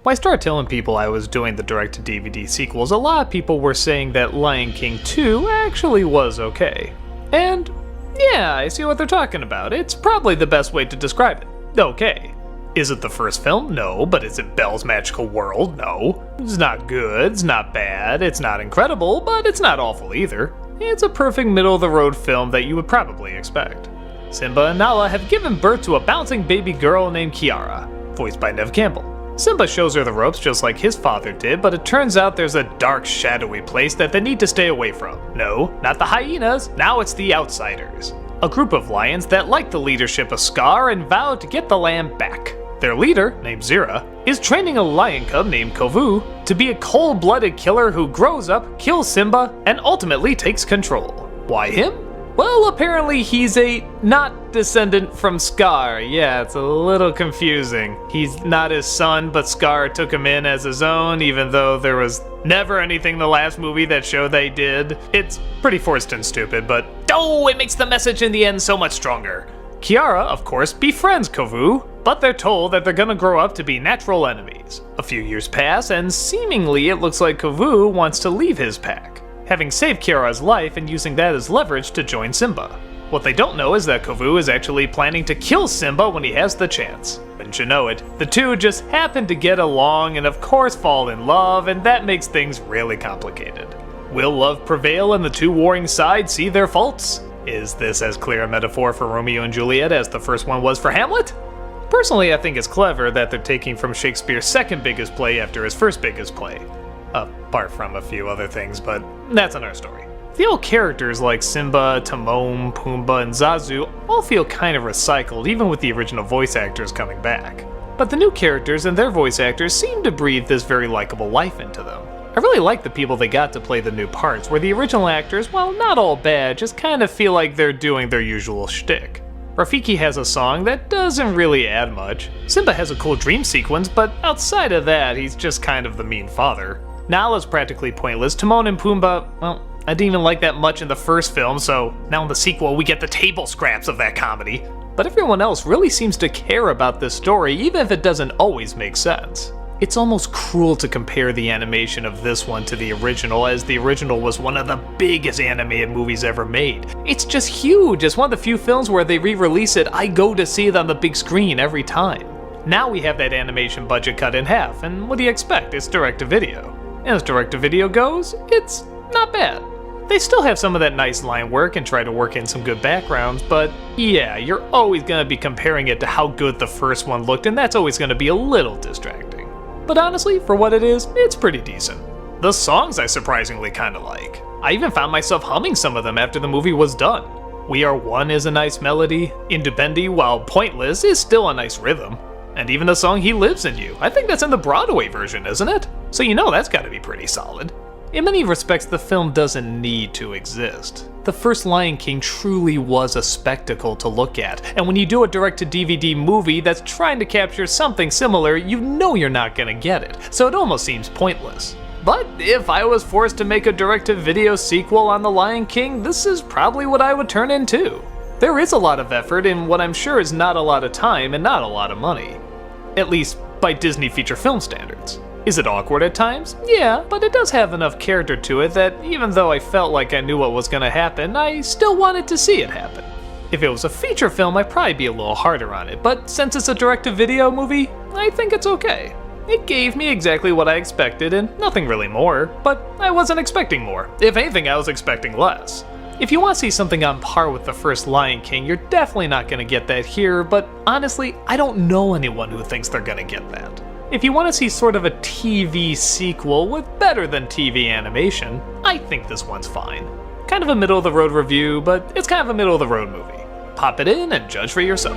When I started telling people I was doing the direct-to-DVD sequels, a lot of people were saying that Lion King 2 actually was okay. And yeah, I see what they're talking about. It's probably the best way to describe it. Okay. Is it the first film? No. But is it Belle's Magical World? No. It's not good, it's not bad, it's not incredible, but it's not awful either. It's a perfect middle-of-the-road film that you would probably expect. Simba and Nala have given birth to a bouncing baby girl named Kiara, voiced by Neve Campbell. Simba shows her the ropes just like his father did, but it turns out there's a dark, shadowy place that they need to stay away from. No, not the hyenas, now it's the Outsiders. A group of lions that like the leadership of Scar and vow to get the land back. Their leader, named Zira, is training a lion cub named Kovu to be a cold-blooded killer who grows up, kills Simba, and ultimately takes control. Why him? Well, apparently he's a not descendant from Scar. Yeah, it's a little confusing. He's not his son, but Scar took him in as his own, even though there was never anything in the last movie that showed they did. It's pretty forced and stupid, but oh, it makes the message in the end so much stronger. Kiara, of course, befriends Kovu, but they're told that they're gonna grow up to be natural enemies. A few years pass, and seemingly it looks like Kovu wants to leave his pack, having saved Kiara's life and using that as leverage to join Simba. What they don't know is that Kovu is actually planning to kill Simba when he has the chance. Wouldn't you know it, the two just happen to get along and of course fall in love, and that makes things really complicated. Will love prevail and the two warring sides see their faults? Is this as clear a metaphor for Romeo and Juliet as the first one was for Hamlet? Personally, I think it's clever that they're taking from Shakespeare's second biggest play after his first biggest play. Apart from a few other things, but that's another story. The old characters like Simba, Timon, Pumbaa, and Zazu all feel kind of recycled, even with the original voice actors coming back. But the new characters and their voice actors seem to breathe this very likable life into them. I really like the people they got to play the new parts, where the original actors, while not all bad, just kind of feel like they're doing their usual shtick. Rafiki has a song that doesn't really add much. Simba has a cool dream sequence, but outside of that, he's just kind of the mean father. Nala's practically pointless. Timon and Pumbaa, well, I didn't even like that much in the first film, so now in the sequel we get the table scraps of that comedy. But everyone else really seems to care about this story, even if it doesn't always make sense. It's almost cruel to compare the animation of this one to the original, as the original was one of the biggest animated movies ever made. It's just huge. It's one of the few films where they re-release it, I go to see it on the big screen every time. Now we have that animation budget cut in half, and what do you expect? It's direct-to-video. And as direct-to-video goes, it's not bad. They still have some of that nice line work and try to work in some good backgrounds, but yeah, you're always going to be comparing it to how good the first one looked, and that's always going to be a little distracting. But honestly, for what it is, it's pretty decent. The songs I surprisingly kinda like. I even found myself humming some of them after the movie was done. We Are One is a nice melody, Indubendi, while pointless, is still a nice rhythm. And even the song He Lives in You, I think that's in the Broadway version, isn't it? So you know that's gotta be pretty solid. In many respects, the film doesn't need to exist. The first Lion King truly was a spectacle to look at, and when you do a direct-to-DVD movie that's trying to capture something similar, you know you're not gonna get it, so it almost seems pointless. But if I was forced to make a direct-to-video sequel on The Lion King, this is probably what I would turn into. There is a lot of effort in what I'm sure is not a lot of time and not a lot of money. At least by Disney feature film standards. Is it awkward at times? Yeah, but it does have enough character to it that even though I felt like I knew what was gonna happen, I still wanted to see it happen. If it was a feature film, I'd probably be a little harder on it, but since it's a direct-to-video movie, I think it's okay. It gave me exactly what I expected and nothing really more, but I wasn't expecting more. If anything, I was expecting less. If you want to see something on par with the first Lion King, you're definitely not gonna get that here, but honestly, I don't know anyone who thinks they're gonna get that. If you want to see sort of a TV sequel with better than TV animation, I think this one's fine. Kind of a middle-of-the-road review, but it's kind of a middle-of-the-road movie. Pop it in and judge for yourself.